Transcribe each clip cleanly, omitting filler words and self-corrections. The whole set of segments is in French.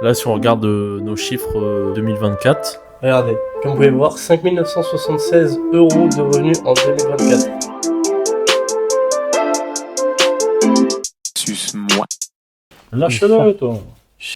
Là, si on regarde nos chiffres 2024, Regardez, comme vous pouvez voir, 5 976 € de revenus en 2024. Suce-moi. lâche-le, toi.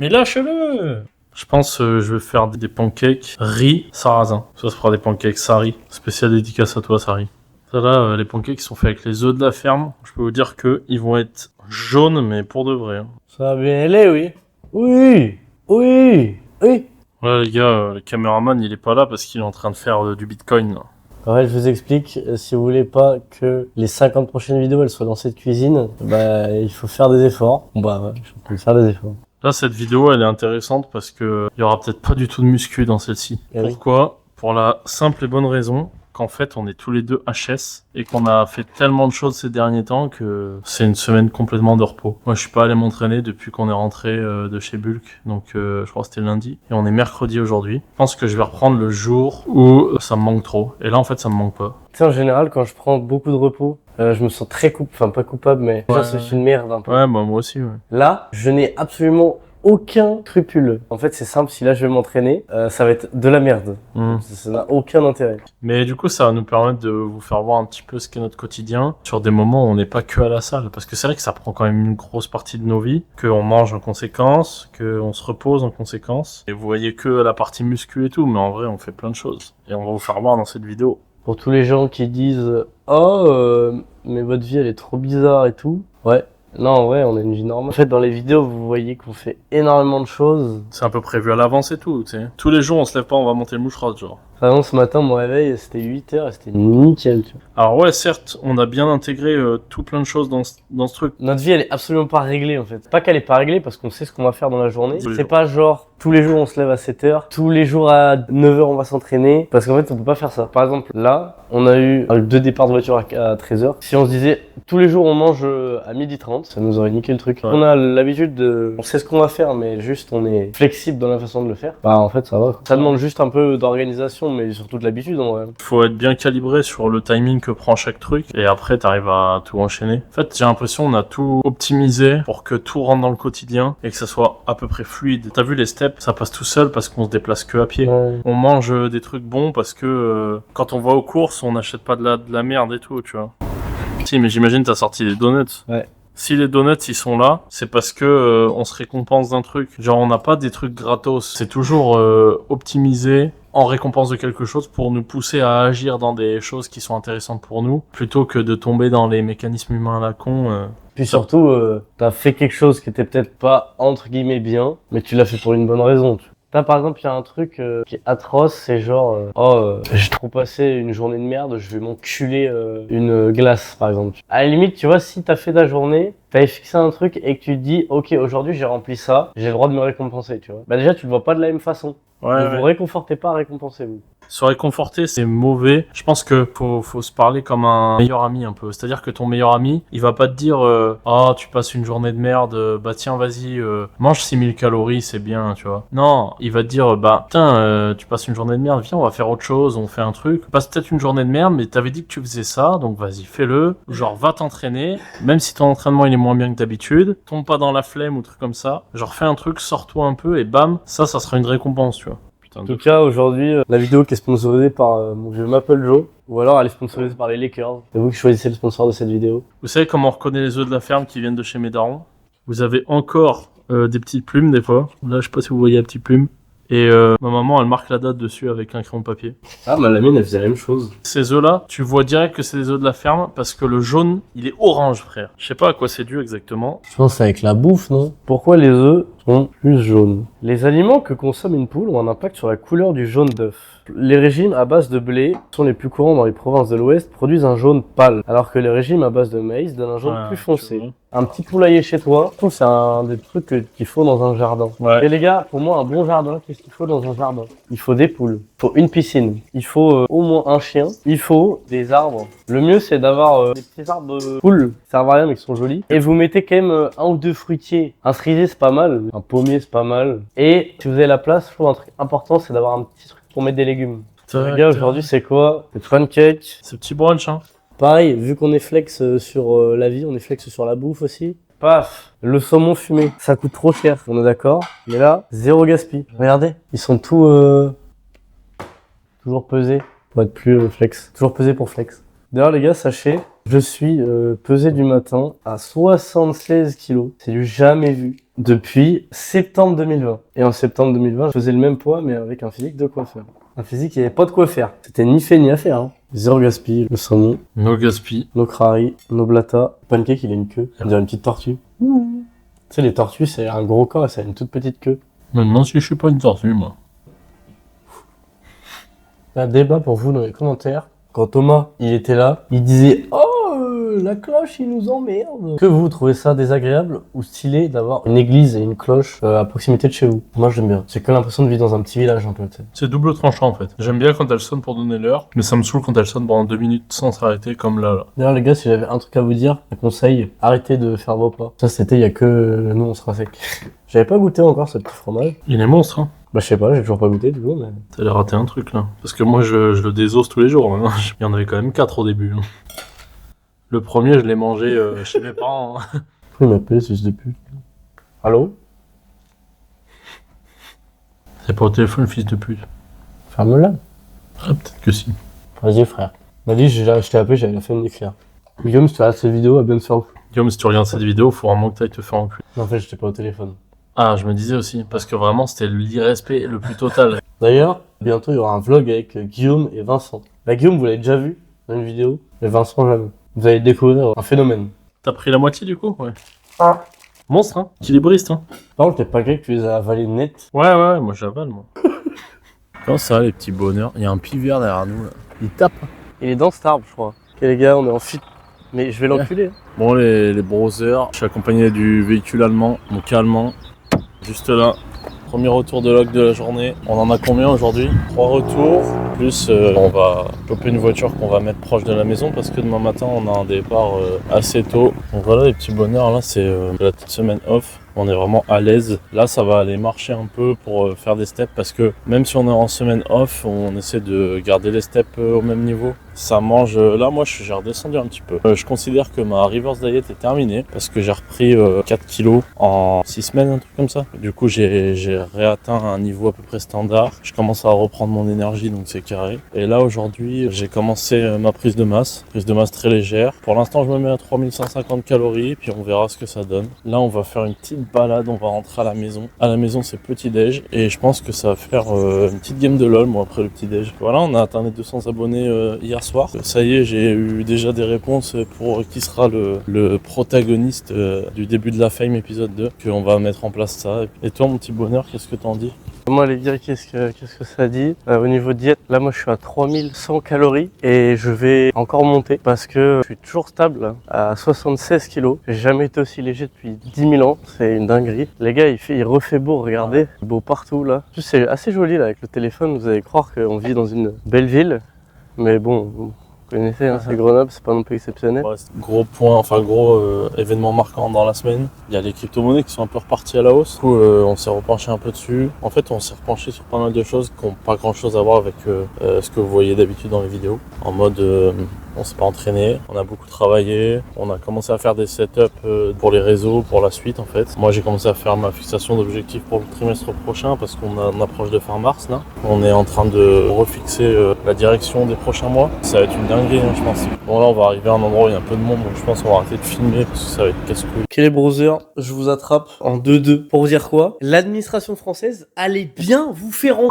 Mais lâche-le. Je pense je vais faire des pancakes riz sarrasin. Ça fera des pancakes sari. Spécial dédicace à toi, Sari. Ça là, les pancakes qui sont faits avec les œufs de la ferme. Je peux vous dire que ils vont être jaunes, mais pour de vrai. Hein. Ça va bien aller, oui. Oui, oui, oui. Ouais, les gars, le caméraman, il est pas là parce qu'il est en train de faire du bitcoin. Là. En fait, je vous explique, si vous voulez pas que les 50 prochaines vidéos elles soient dans cette cuisine, bah il faut faire des efforts. Bon bah ouais, je suis en train de faire des efforts. Là, cette vidéo, elle est intéressante parce que il y aura peut-être pas du tout de muscu dans celle-ci. Eh oui. Pourquoi? Pour la simple et bonne raison qu'en fait, on est tous les deux HS et qu'on a fait tellement de choses ces derniers temps que c'est une semaine complètement de repos. Moi, je suis pas allé m'entraîner depuis qu'on est rentré de chez Bulk, donc je crois que c'était lundi. Et on est mercredi aujourd'hui. Je pense que je vais reprendre le jour où ça me manque trop. Et là, en fait, ça me manque pas. Tu sais, en général, quand je prends beaucoup de repos, je me sens très enfin pas coupable, mais déjà, c'est une merde un peu. Ouais, bah moi aussi, ouais. Là, je n'ai absolument aucun scrupule. En fait, c'est simple, si là je vais m'entraîner, ça va être de la merde. Ça n'a aucun intérêt. Mais du coup, ça va nous permettre de vous faire voir un petit peu ce qu'est notre quotidien sur des moments où on n'est pas que à la salle. Parce que c'est vrai que ça prend quand même une grosse partie de nos vies, qu'on mange en conséquence, qu'on se repose en conséquence. Et vous voyez que la partie muscu et tout, mais en vrai, on fait plein de choses. Et on va vous faire voir dans cette vidéo. Pour tous les gens qui disent « Oh, mais votre vie elle est trop bizarre et tout », ouais. Non, en vrai, on a une vie normale. En fait, dans les vidéos, vous voyez qu'on fait énormément de choses. C'est un peu prévu à l'avance et tout, tu sais. Tous les jours, on se lève pas, on va monter le moucherotte, genre. Par exemple, ce matin, mon réveil, c'était 8h et c'était nickel, tu vois. Alors ouais, certes, on a bien intégré tout plein de choses dans ce truc. Notre vie, elle est absolument pas réglée, en fait. Pas qu'elle est pas réglée, parce qu'on sait ce qu'on va faire dans la journée. Tous les C'est jours. pas genre, tous les jours, on se lève à 7h, tous les jours à 9h, on va s'entraîner. Parce qu'en fait, on peut pas faire ça. Par exemple, là, on a eu 2 départs de voiture à 13h. Si on se disait, tous les jours, on mange à 12h30, ça nous aurait niqué le truc. Ouais. On a l'habitude on sait ce qu'on va faire, mais juste, on est flexible dans la façon de le faire. Bah, en fait, ça va. Ça demande juste un peu d'organisation, mais surtout de l'habitude, en vrai. Faut être bien calibré sur le timing que prend chaque truc et après t'arrives à tout enchaîner. En fait, j'ai l'impression on a tout optimisé pour que tout rentre dans le quotidien et que ça soit à peu près fluide. T'as vu les steps, ça passe tout seul parce qu'on se déplace que à pied. Ouais. On mange des trucs bons parce que quand on va aux courses, on n'achète pas de la merde et tout, tu vois. Si, mais j'imagine t'as sorti des donuts. Ouais. Si les donuts ils sont là, c'est parce que on se récompense d'un truc. Genre on n'a pas des trucs gratos. C'est toujours optimisé en récompense de quelque chose pour nous pousser à agir dans des choses qui sont intéressantes pour nous, plutôt que de tomber dans les mécanismes humains à la con. Puis surtout, t'as fait quelque chose qui était peut-être pas entre guillemets bien, mais tu l'as fait pour une bonne raison. Là, par exemple, il y a un truc qui est atroce, c'est genre, j'ai trop passé une journée de merde, je vais m'enculer une glace, par exemple. À la limite, tu vois, si t'as fait ta journée, t'avais fixé un truc et que tu te dis, ok, aujourd'hui j'ai rempli ça, j'ai le droit de me récompenser, tu vois. Bah déjà, tu le vois pas de la même façon. Ouais, Vous vous réconfortez pas à récompenser, vous. Se réconforter, c'est mauvais. Je pense que faut se parler comme un meilleur ami un peu. C'est-à-dire que ton meilleur ami, il va pas te dire ah tu passes une journée de merde, bah tiens vas-y mange 6000 calories, c'est bien, tu vois. Non, il va te dire bah putain tu passes une journée de merde, viens on va faire autre chose, on fait un truc. Passe peut-être une journée de merde, mais t'avais dit que tu faisais ça, donc vas-y fais-le. Genre va t'entraîner, même si ton entraînement il est moins bien que d'habitude, tombe pas dans la flemme ou truc comme ça. Genre fais un truc, sors-toi un peu et bam, ça sera une récompense, tu vois. En tout cas, aujourd'hui, la vidéo qui est sponsorisée par mon vieux Maple Joe, ou alors elle est sponsorisée par les Lakers. C'est vous qui choisissez le sponsor de cette vidéo. Vous savez comment on reconnaît les œufs de la ferme qui viennent de chez mes darons? Vous avez encore des petites plumes des fois. Là, je sais pas si vous voyez la petite plume. Et ma maman, elle marque la date dessus avec un crayon de papier. Ah, bah la mienne, elle faisait la même chose. Ces œufs-là, tu vois direct que c'est des œufs de la ferme parce que le jaune, il est orange, frère. Je sais pas à quoi c'est dû exactement. Je pense que c'est avec la bouffe, non? Pourquoi les œufs sont plus jaunes? Les aliments que consomme une poule ont un impact sur la couleur du jaune d'œuf. Les régimes à base de blé sont les plus courants dans les provinces de l'Ouest, produisent un jaune pâle, alors que les régimes à base de maïs donnent un jaune plus foncé. Un petit poulailler chez toi, je trouve que c'est un des trucs qu'il faut dans un jardin. Ouais. Et les gars, pour moi, un bon jardin, qu'est-ce qu'il faut dans un jardin? Il faut des poules, il faut une piscine, il faut au moins un chien, il faut des arbres. Le mieux, c'est d'avoir des petits arbres poules qui servent à rien mais qui sont jolis. Et vous mettez quand même un ou deux fruitiers. Un cerisier, c'est pas mal, un pommier, c'est pas mal. Et si vous avez la place, je trouve un truc important, c'est d'avoir un petit truc pour mettre des légumes. Les gars, aujourd'hui, c'est quoi? C'est pancake. C'est petit brunch, hein. Pareil, vu qu'on est flex sur la vie, on est flex sur la bouffe aussi. Paf. Le saumon fumé, ça coûte trop cher, on est d'accord. Mais là, zéro gaspille. Regardez, ils sont toujours pesés pour être plus flex. Toujours pesés pour flex. D'ailleurs les gars, sachez, je suis pesé du matin à 76 kilos. C'est du jamais vu depuis septembre 2020. Et en septembre 2020, je faisais le même poids mais avec un physique de coiffeur. Un physique qui avait pas de quoi faire. C'était ni fait ni à faire. Hein. Zéro gaspille, le saumon, No gaspi. nos crari, nos blata. Pancake, il a une queue. On dirait une petite tortue. Tu sais, les tortues, c'est un gros corps et ça a une toute petite queue. Maintenant, si je suis pas une tortue, moi. Un débat pour vous dans les commentaires. Quand Thomas, il était là, il disait « Oh, la cloche, il nous emmerde !» Que vous trouvez ça désagréable ou stylé d'avoir une église et une cloche à proximité de chez vous? Moi, j'aime bien. J'ai que l'impression de vivre dans un petit village un peu, tu sais. C'est double tranchant en fait. J'aime bien quand elle sonne pour donner l'heure, mais ça me saoule quand elle sonne pendant 2 minutes sans s'arrêter comme là. D'ailleurs, les gars, si j'avais un truc à vous dire, un conseil, arrêtez de faire vos plats. Ça, c'était il y a que nous, on sera sec. J'avais pas goûté encore ce petit fromage. Il est monstre, hein. Bah, je sais pas, j'ai toujours pas goûté du coup, mais... T'as raté un truc là. Parce que moi je le désosse tous les jours maintenant. Il y en avait quand même 4 au début. Hein. Le premier, je l'ai mangé chez mes parents. Hein. Pourquoi il m'appelle, fils de pute? Allô? C'est pas au téléphone, fils de pute. Ferme-la. Ah, peut-être que si. Vas-y, frère. Vas-y, je t'ai appelé, j'avais la flemme d'écrire. Guillaume, si tu regardes cette vidéo, à bien te faire ouf. Guillaume, si tu regardes cette vidéo, faut vraiment que t'ailles te faire enculer. Non, en fait, j'étais pas au téléphone. Ah, je me disais aussi, parce que vraiment c'était l'irrespect le plus total. D'ailleurs, bientôt il y aura un vlog avec Guillaume et Vincent. Bah, Guillaume, vous l'avez déjà vu dans une vidéo, mais Vincent jamais. Vous allez découvrir un phénomène. T'as pris la moitié du coup? Ouais. Ah. Monstre, hein? Équilibriste, hein? Par contre, t'es pas grec que tu les as avalés net. Ouais, moi j'avale, moi. Comment ça, les petits bonheurs? Il y a un pivert derrière nous, là. Il tape. Il est dans cet arbre, je crois. Ok, les gars, on est en fit. Mais je vais l'enculer. Bon, les browsers, je suis accompagné du véhicule allemand, mon cas allemand. Juste là, premier retour de log de la journée. On en a combien aujourd'hui? 3 retours, plus on va choper une voiture qu'on va mettre proche de la maison parce que demain matin on a un départ assez tôt. Donc voilà les petits bonheurs, là c'est la petite semaine off. On est vraiment à l'aise. Là, ça va aller marcher un peu pour faire des steps parce que même si on est en semaine off, on essaie de garder les steps au même niveau. Ça mange. Là, moi, j'ai redescendu un petit peu. Je considère que ma reverse diet est terminée parce que j'ai repris 4 kilos en 6 semaines, un truc comme ça. Du coup, j'ai réatteint un niveau à peu près standard. Je commence à reprendre mon énergie, donc c'est carré. Et là, aujourd'hui, j'ai commencé ma prise de masse très légère. Pour l'instant, je me mets à 3150 calories, puis on verra ce que ça donne. Là, on va faire une petite balade, on va rentrer à la maison. À la maison, c'est petit déj et je pense que ça va faire une petite game de LOL, moi, après le petit déj. Voilà, on a atteint les 200 abonnés hier soir. Ça y est, j'ai eu déjà des réponses pour qui sera le protagoniste du début de la Fame épisode 2, qu'on va mettre en place ça. Et toi, mon petit bonheur, qu'est-ce que t'en dis? Moi, les gars, qu'est-ce que ça dit? Au niveau diète, là, moi, je suis à 3100 calories et je vais encore monter parce que je suis toujours stable là, à 76 kilos. J'ai jamais été aussi léger depuis 10 000 ans. C'est une dinguerie. Les gars, il refait beau, regardez. Beau partout là. En plus, c'est assez joli là avec le téléphone. Vous allez croire qu'on vit dans une belle ville. Mais bon, vous connaissez, hein, c'est Grenoble, c'est pas non plus exceptionnel. Ouais, gros point, enfin gros événement marquant dans la semaine. Il y a les crypto-monnaies qui sont un peu reparties à la hausse. Du coup, on s'est repenché un peu dessus. En fait, on s'est repenché sur pas mal de choses qui n'ont pas grand-chose à voir avec ce que vous voyez d'habitude dans les vidéos. En mode, on s'est pas entraîné, on a beaucoup travaillé, on a commencé à faire des setups pour les réseaux, pour la suite en fait. Moi, j'ai commencé à faire ma fixation d'objectifs pour le trimestre prochain parce qu'on approche de fin mars là. On est en train de refixer la direction des prochains mois. Ça va être une dinguerie, hein, je pense. Bon là, on va arriver à un endroit où il y a un peu de monde, donc je pense qu'on va arrêter de filmer parce que ça va être casse-couille. Ok les browsers, je vous attrape en 2-2. Pour vous dire quoi? L'administration française allait bien vous faire en...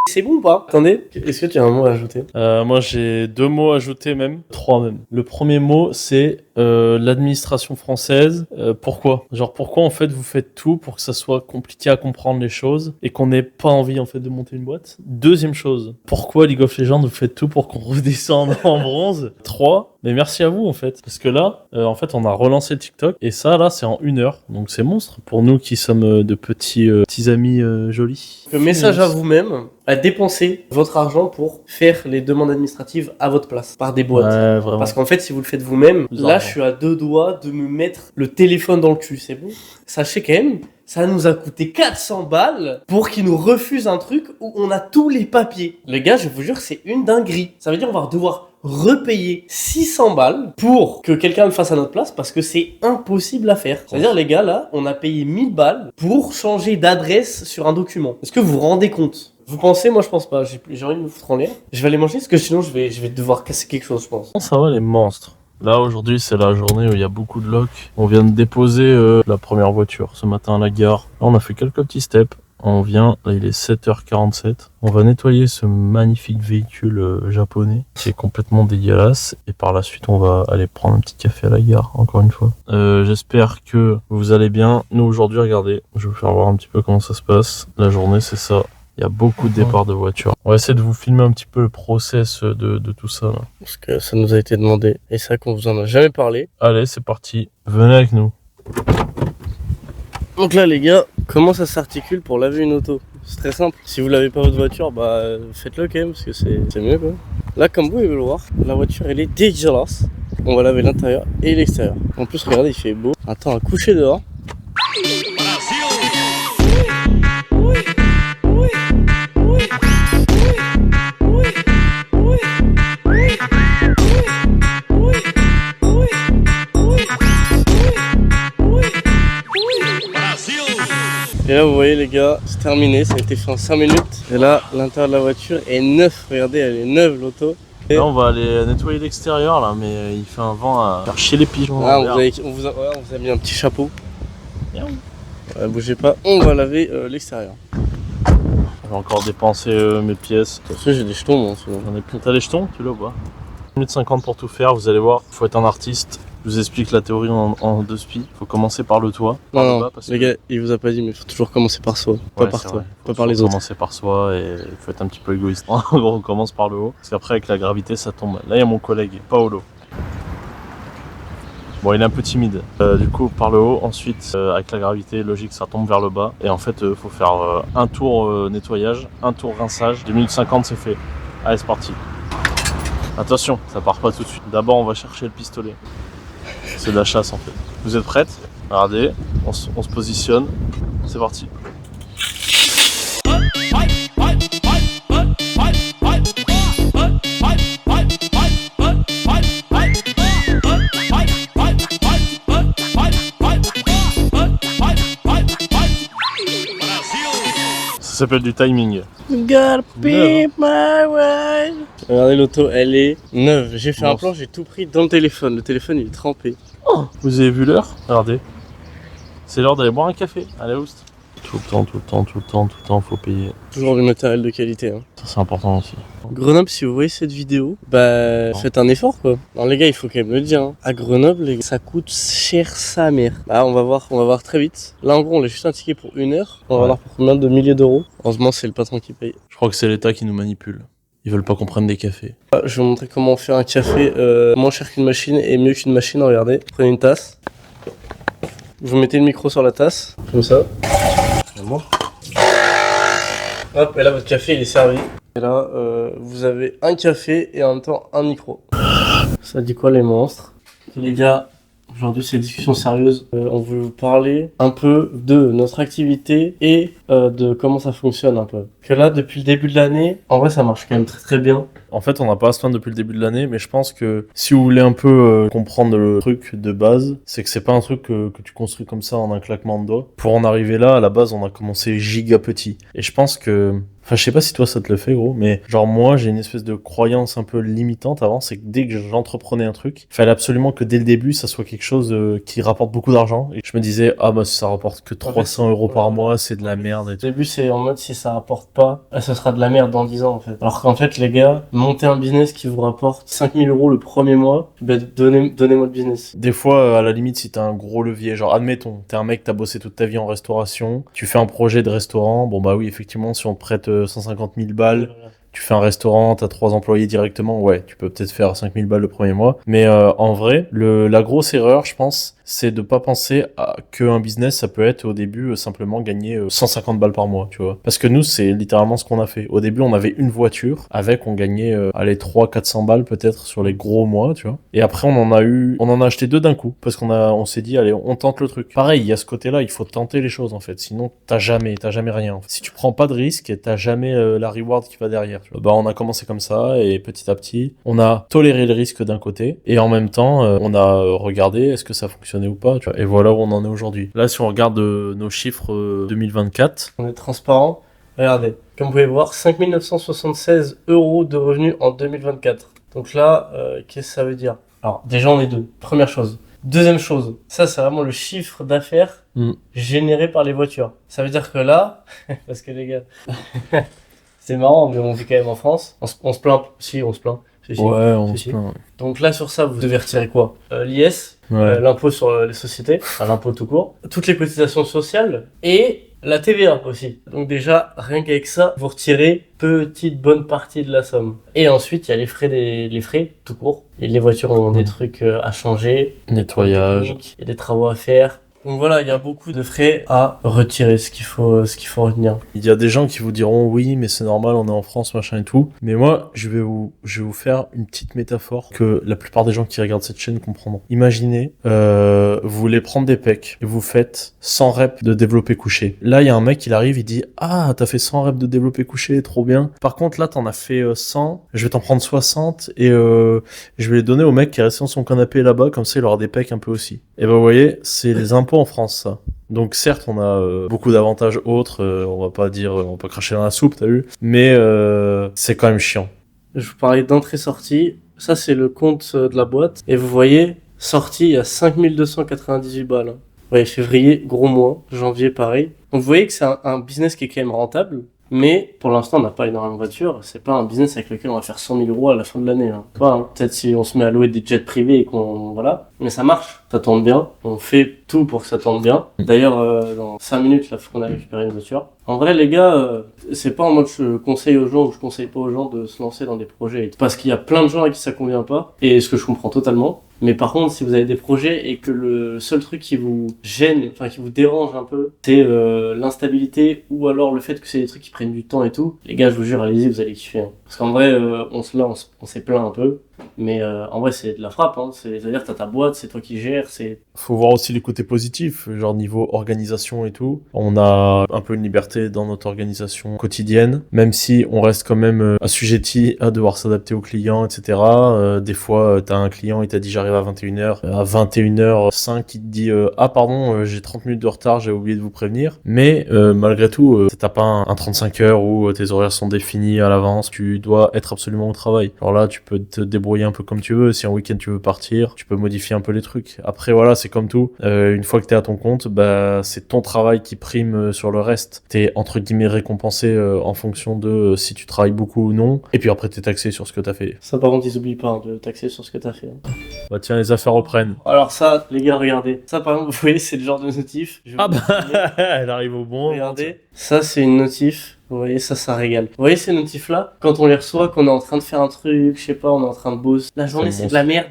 C'est bon ou pas? Attendez, est-ce que tu as un mot à ajouter? Moi j'ai 2 mots à ajouter même, 3 même. Le premier mot c'est l'administration française. Pourquoi? Genre pourquoi en fait vous faites tout pour que ça soit compliqué à comprendre les choses et qu'on n'ait pas envie en fait de monter une boîte? Deuxième chose, pourquoi League of Legends vous faites tout pour qu'on redescende en bronze? 3, mais merci à vous en fait. Parce que là, en fait on a relancé le TikTok et ça là c'est en 1 heure. Donc c'est monstre pour nous qui sommes de petits amis jolis. Le message à vous-même, à dépenser votre argent pour faire les demandes administratives à votre place, par des boîtes. Ouais, vraiment. Parce qu'en fait, si vous le faites vous-même, Bizarre, là, je suis à 2 doigts de me mettre le téléphone dans le cul, c'est bon? Sachez quand même, ça nous a coûté 400 balles pour qu'ils nous refusent un truc où on a tous les papiers. Les gars, je vous jure, c'est une dinguerie. Ça veut dire qu'on va devoir repayer 600 balles pour que quelqu'un le fasse à notre place parce que c'est impossible à faire. C'est-à-dire, les gars, là, on a payé 1000 balles pour changer d'adresse sur un document. Est-ce que vous vous rendez compte? Vous pensez? Moi, je pense pas. J'ai envie de me foutre en l'air. Je vais aller manger parce que sinon, je vais devoir casser quelque chose, je pense. Ça va, les monstres. Là, aujourd'hui, c'est la journée où il y a beaucoup de locs. On vient de déposer la première voiture ce matin à la gare. Là, on a fait quelques petits steps. On vient, là il est 7h47. On va nettoyer ce magnifique véhicule japonais qui est complètement dégueulasse. Et par la suite, on va aller prendre un petit café à la gare, encore une fois. J'espère que vous allez bien. Nous, aujourd'hui, regardez, je vais vous faire voir un petit peu comment ça se passe. La journée, c'est ça. Il y a beaucoup de départs de voitures. On va essayer de vous filmer un petit peu le process de tout ça, là. Parce que ça nous a été demandé. Et c'est vrai qu'on vous en a jamais parlé. Allez, c'est parti. Venez avec nous. Donc là, les gars, comment ça s'articule pour laver une auto? C'est très simple. Si vous lavez pas votre voiture, bah faites-le quand même, parce que c'est mieux, quoi. Là, comme vous pouvez le voir, la voiture, elle est dégueulasse. On va laver l'intérieur et l'extérieur. En plus, regardez, il fait beau. Attends, à coucher dehors. Et là, vous voyez, les gars, c'est terminé. Ça a été fait en 5 minutes. Et là, l'intérieur de la voiture est neuf. Regardez, elle est neuve, l'auto. Là, on va aller nettoyer l'extérieur, là, mais il fait un vent à faire chier les pigeons. Ah, on vous a mis un petit chapeau. Bougez pas, on va laver l'extérieur. J'ai encore dépensé mes pièces. Attention, j'ai des jetons, moi, souvent. J'en ai plus. T'as les jetons? Tu l'as ou pas? 1 minute 50 pour tout faire, vous allez voir. Faut être un artiste. Je vous explique la théorie en 2 spies. Faut commencer par le toit. Par le bas, parce les gars, il vous a pas dit, mais il faut toujours commencer par soi. Pas par toi, pas par les autres. Commencer par soi et il faut être un petit peu égoïste. En gros, on commence par le haut. Parce qu'après, avec la gravité, ça tombe. Là, il y a mon collègue, Paolo. Bon, il est un peu timide. Du coup, par le haut, ensuite, avec la gravité, logique, ça tombe vers le bas. Et en fait, faut faire un tour nettoyage, un tour rinçage. 2 minutes 50, c'est fait. Allez, c'est parti. Attention, ça part pas tout de suite. D'abord, on va chercher le pistolet. C'est de la chasse, en fait. Vous êtes prêtes? Regardez, on se positionne. C'est parti. Ça s'appelle du timing. Gotta be my way. Regardez, l'auto, elle est neuve. J'ai fait un plan, j'ai tout pris dans le téléphone. Le téléphone, il est trempé. Oh, vous avez vu l'heure? Regardez. C'est l'heure d'aller boire un café. Allez, Oust. Tout le temps, faut payer. Toujours du matériel de qualité. Hein. Ça, c'est important aussi. Grenoble, si vous voyez cette vidéo, bah faites un effort, quoi. Alors les gars, il faut quand même le dire. Hein. À Grenoble, les gars, ça coûte cher sa mère. Bah on va voir très vite. Là, en gros, on a juste un ticket pour 1 heure. On va voir pour combien de milliers d'euros. Heureusement, c'est le patron qui paye. Je crois que c'est l'État qui nous manipule. Ils veulent pas qu'on prenne des cafés. Je vais vous montrer comment faire un café moins cher qu'une machine et mieux qu'une machine. Regardez, prenez une tasse. Vous mettez le micro sur la tasse, comme ça. Hop, et là votre café il est servi. Et là, vous avez un café et en même temps un micro. Ça dit quoi les monstres? Les gars, aujourd'hui c'est une discussion sérieuse. On veut vous parler un peu de notre activité et de comment ça fonctionne un peu. Que là, depuis le début de l'année, en vrai ça marche quand même très très bien. En fait, on n'a pas à se plaindre depuis le début de l'année, mais je pense que si vous voulez un peu comprendre le truc de base, c'est que c'est pas un truc que tu construis comme ça en un claquement de doigts. Pour en arriver là, à la base, on a commencé giga petit. Et je pense que... Enfin, je sais pas si toi ça te le fait, gros, mais genre moi, j'ai une espèce de croyance un peu limitante avant, c'est que dès que j'entreprenais un truc, il fallait absolument que dès le début, ça soit quelque chose qui rapporte beaucoup d'argent. Et je me disais, ah bah si ça rapporte que 300 € par mois, c'est de la merde. Et Au début, c'est en mode si ça rapporte pas, ça sera de la merde dans 10 ans en fait. Alors qu'en fait, les gars, monter un business qui vous rapporte 5000 € le premier mois, bah donnez-moi le business. Des fois, à la limite, si t'as un gros levier, genre admettons, t'es un mec, t'as bossé toute ta vie en restauration, tu fais un projet de restaurant, bon bah oui, effectivement, si on te prête 150 000 balles, tu fais un restaurant, t'as 3 employés directement, ouais, tu peux peut-être faire 5000 balles le premier mois. Mais en vrai, la grosse erreur, je pense, c'est de pas penser qu'un business, ça peut être au début simplement gagner 150 balles par mois, tu vois. Parce que nous, c'est littéralement ce qu'on a fait. Au début, on avait une voiture, avec on gagnait, 300-400 balles peut-être sur les gros mois, tu vois. Et après, on en a acheté 2 d'un coup, parce on s'est dit, allez, on tente le truc. Pareil, il y a ce côté-là, il faut tenter les choses, en fait. Sinon, t'as jamais rien. En fait. Si tu prends pas de risque, t'as jamais la reward qui va derrière. délire. Tu vois. Bah, on a commencé comme ça et petit à petit, on a toléré le risque d'un côté et en même temps, on a regardé est-ce que ça fonctionnait ou pas. Tu vois. Et voilà où on en est aujourd'hui. Là, si on regarde nos chiffres 2024, On est transparent. Regardez, comme vous pouvez voir, 5 976 € de revenus en 2024. Donc là, qu'est-ce que ça veut dire? Alors, déjà, on est deux. Première chose. Deuxième chose, ça, c'est vraiment le chiffre d'affaires généré par les voitures. Ça veut dire que là, parce que les gars, c'est marrant, mais on vit quand même en France. On se plaint. Si, on se plaint. Si, si. ouais, on Si, se si. plaint. Donc là, sur ça, vous devez retirer quoi? L'IS, Ouais. l'impôt sur les sociétés, enfin l'impôt tout court, toutes les cotisations sociales et la TVA aussi. Donc déjà, rien qu'avec ça, vous retirez petite bonne partie de la somme. Et ensuite, il y a les frais tout court. Et les voitures ont des trucs à changer, Nettoyage. il y a des travaux à faire. Donc voilà, il y a beaucoup de frais à retirer, ce qu'il faut retenir. Il y a des gens qui vous diront oui, mais c'est normal, on est en France, machin et tout. Mais moi, je vais vous faire une petite métaphore que la plupart des gens qui regardent cette chaîne comprendront. Imaginez, vous voulez prendre des pecs et vous faites 100 reps de développé couché. Là, il y a un mec, il arrive, il dit ah, t'as fait 100 reps de développé couché, trop bien. Par contre, là, t'en as fait 100, je vais t'en prendre 60 et je vais les donner au mec qui est resté dans son canapé là-bas, comme ça, il aura des pecs un peu aussi. Et ben, vous voyez, c'est les impôts en France, ça. Donc certes, on a beaucoup d'avantages autres, on va pas dire, on va pas cracher dans la soupe, t'as vu, mais c'est quand même chiant. Je vous parlais d'entrée-sortie. Ça, c'est le compte de la boîte. Et vous voyez, sortie, il y a 5 298 balles. Vous voyez, février, gros mois. Janvier, pareil. Donc vous voyez que c'est un business qui est quand même rentable. Mais pour l'instant, on n'a pas énormément de voitures. C'est pas un business avec lequel on va faire 100 000 € à la fin de l'année. Hein. Pas, hein. Peut-être si on se met à louer des jets privés et qu'on... Voilà. Mais ça marche. Ça tourne bien. On fait tout pour que ça tourne bien. D'ailleurs, dans 5 minutes, là, faut qu'on a récupéré une voiture. En vrai, les gars, c'est pas en mode je conseille aux gens ou je conseille pas aux gens de se lancer dans des projets. Parce qu'il y a plein de gens à qui ça convient pas. Et ce que je comprends totalement. Mais par contre, si vous avez des projets et que le seul truc qui vous gêne, enfin qui vous dérange un peu, c'est l'instabilité ou alors le fait que c'est des trucs qui prennent du temps et tout, les gars, je vous jure, allez-y, vous allez kiffer. Hein. Parce qu'en vrai, on s'est plaint un peu, mais en vrai, c'est de la frappe. Hein. C'est-à-dire, t'as ta boîte, c'est toi qui gères, c'est... Faut voir aussi les côtés positifs, genre niveau organisation et tout. On a un peu une liberté dans notre organisation quotidienne, même si on reste quand même assujetti à devoir s'adapter aux clients, etc. Des fois, t'as un client, il t'a dit j'arrive à 21h, à 21h05, il te dit ah pardon, j'ai 30 minutes de retard, j'ai oublié de vous prévenir. Mais malgré tout, t'as pas un 35 heures où tes horaires sont définis à l'avance, tu dois être absolument au travail. Alors là, tu peux te débrouiller un peu comme tu veux, si un week-end tu veux partir, tu peux modifier un peu les trucs. Après voilà, c'est comme tout, une fois que t'es à ton compte, bah c'est ton travail qui prime sur le reste. T'es entre guillemets récompensé en fonction de si tu travailles beaucoup ou non, et puis après t'es taxé sur ce que t'as fait. Ça, par contre, ils oublient pas hein, de taxer sur ce que t'as fait. Hein. Bah tiens, les affaires reprennent. Alors ça, les gars, regardez. Ça, par exemple, vous voyez, c'est le genre de notif. Je vais Ah vous montrer. bah, elle arrive au bon. Regardez. Ça, c'est une notif. Vous voyez, ça régale. Vous voyez ces notifs-là? Quand on les reçoit, qu'on est en train de faire un truc, je sais pas, on est en train de bosser. La journée, c'est de la merde.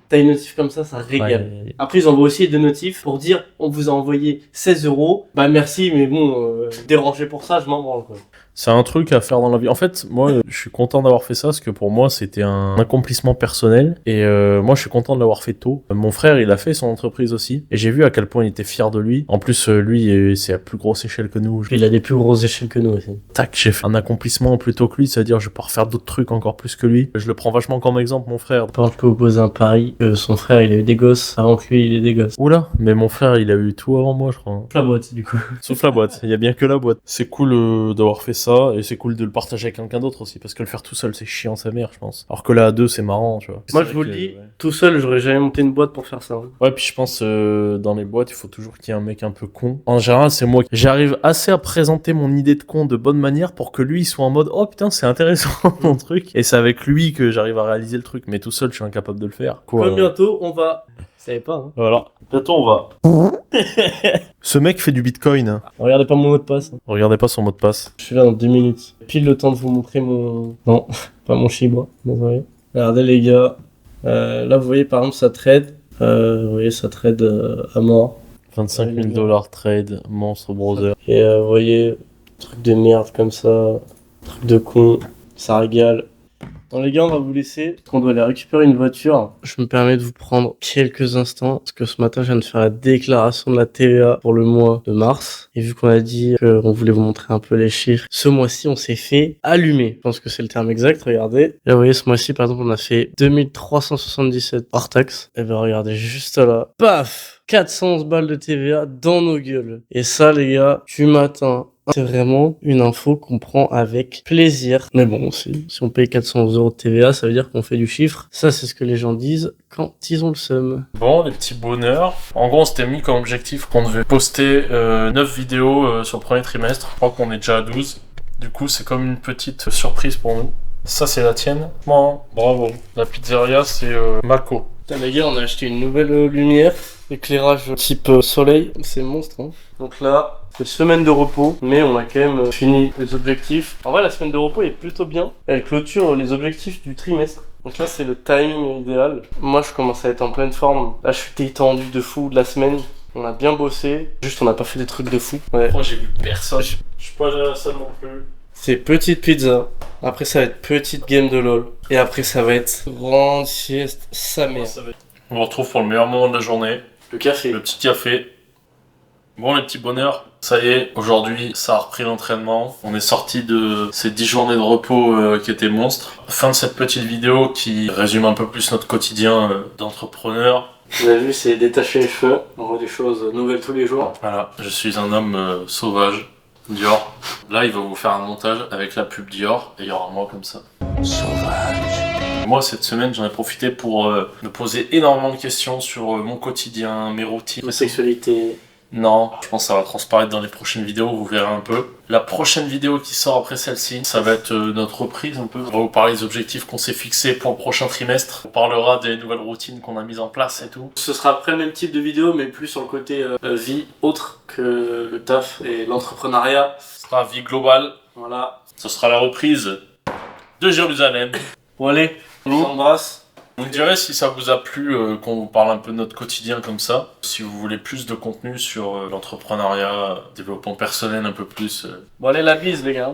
T'as une notif comme ça régale. Ouais. Après, ils envoient aussi des notifs pour dire on vous a envoyé 16 €. Bah merci, mais bon, dérangé pour ça, je m'en branle quoi. C'est un truc à faire dans la vie. En fait, moi, je suis content d'avoir fait ça parce que pour moi, c'était un accomplissement personnel. Et moi, je suis content de l'avoir fait tôt. Mon frère, il a fait son entreprise aussi. Et j'ai vu à quel point il était fier de lui. En plus, lui, c'est à plus grosse échelle que nous. Puis il a des plus grosses échelles que nous aussi. Tac, j'ai fait un accomplissement plus tôt que lui. C'est-à-dire, je vais pouvoir faire d'autres trucs encore plus que lui. Je le prends vachement comme exemple, mon frère. Par contre, je peux vous poser un pari que son frère, il a eu des gosses avant que lui, il ait des gosses. Oula, mais mon frère, il a eu tout avant moi, je crois. La boîte, du coup. Sauf la boîte. Il y a bien que la boîte. C'est cool d'avoir fait ça. Et c'est cool de le partager avec quelqu'un d'autre aussi, parce que le faire tout seul c'est chiant sa mère, je pense. Alors que là à deux c'est marrant, tu vois. Moi je vous le dis, tout seul j'aurais jamais monté une boîte pour faire ça. Hein. Ouais, puis je pense dans les boîtes il faut toujours qu'il y ait un mec un peu con. En général c'est moi, j'arrive assez à présenter mon idée de con de bonne manière pour que lui il soit en mode oh putain c'est intéressant mon truc, et c'est avec lui que j'arrive à réaliser le truc, mais tout seul je suis incapable de le faire. Quoi, comme bientôt on va... Vous savez pas hein. Voilà, bientôt on va. Ce mec fait du bitcoin. Regardez pas mon mot de passe. Hein. Regardez pas son mot de passe. Je suis là dans 2 minutes. Pile le temps de vous montrer mon... Non, pas mon Shiba, désolé. Regardez les gars. Là vous voyez par exemple ça trade. Vous voyez ça trade à mort. 25 000 $ trade, monstre browser. Et vous voyez, truc de merde comme ça. Truc de con. Ça régale. Bon les gars, on va vous laisser, on doit aller récupérer une voiture. Je me permets de vous prendre quelques instants, parce que ce matin, je viens de faire la déclaration de la TVA pour le mois de mars. Et vu qu'on a dit qu'on voulait vous montrer un peu les chiffres, ce mois-ci, on s'est fait allumer. Je pense que c'est le terme exact, regardez. Là, vous voyez, ce mois-ci, par exemple, on a fait 2377 hors taxe. Et ben regardez, juste là, paf 411 balles de TVA dans nos gueules. Et ça, les gars, du matin, c'est vraiment une info qu'on prend avec plaisir. Mais bon, si on paye 400 € de TVA, ça veut dire qu'on fait du chiffre. Ça, c'est ce que les gens disent quand ils ont le seum. Bon, les petits bonheurs. En gros, on s'était mis comme objectif qu'on devait poster 9 vidéos sur le premier trimestre. Je crois qu'on est déjà à 12. Du coup, c'est comme une petite surprise pour nous. Ça, c'est la tienne. Bon, bravo. La pizzeria, c'est Mako. Putain, les gars, on a acheté une nouvelle lumière, éclairage type soleil. C'est monstre, hein. Donc là, c'est semaine de repos, mais on a quand même fini les objectifs. En vrai, la semaine de repos est plutôt bien. Elle clôture les objectifs du trimestre. Donc là, c'est le timing idéal. Moi, je commence à être en pleine forme. Là, je suis détendu de fou de la semaine. On a bien bossé. Juste, on n'a pas fait des trucs de fou. Ouais. Moi, j'ai vu personne. Je suis pas allé à la salle non plus. C'est petite pizza. Après, ça va être petite game de LOL. Et après, ça va être grande sieste, sa mère. On vous retrouve pour le meilleur moment de la journée. Le café. Le petit café. Bon, les petits bonheurs. Ça y est, aujourd'hui, ça a repris l'entraînement. On est sorti de ces 10 journées de repos qui étaient monstres. Fin de cette petite vidéo qui résume un peu plus notre quotidien d'entrepreneur. Vous avez vu, c'est détacher les cheveux. On voit des choses nouvelles tous les jours. Voilà, je suis un homme sauvage. Dior. Là, il va vous faire un montage avec la pub Dior et il y aura moi comme ça. Sauvage. Moi, cette semaine, j'en ai profité pour me poser énormément de questions sur mon quotidien, mes routines. Ma sexualité. Non, je pense que ça va transparaître dans les prochaines vidéos, vous verrez un peu. La prochaine vidéo qui sort après celle-ci, ça va être notre reprise un peu. On va vous parler des objectifs qu'on s'est fixés pour le prochain trimestre. On parlera des nouvelles routines qu'on a mises en place et tout. Ce sera après le même type de vidéo, mais plus sur le côté vie autre que le taf et l'entrepreneuriat. Ce sera vie globale. Voilà. Ce sera la reprise de Jérusalem. Bon allez, on vous embrasse. Vous me direz si ça vous a plu qu'on vous parle un peu de notre quotidien comme ça. Si vous voulez plus de contenu sur l'entrepreneuriat, développement personnel un peu plus. Bon allez, la bise les gars.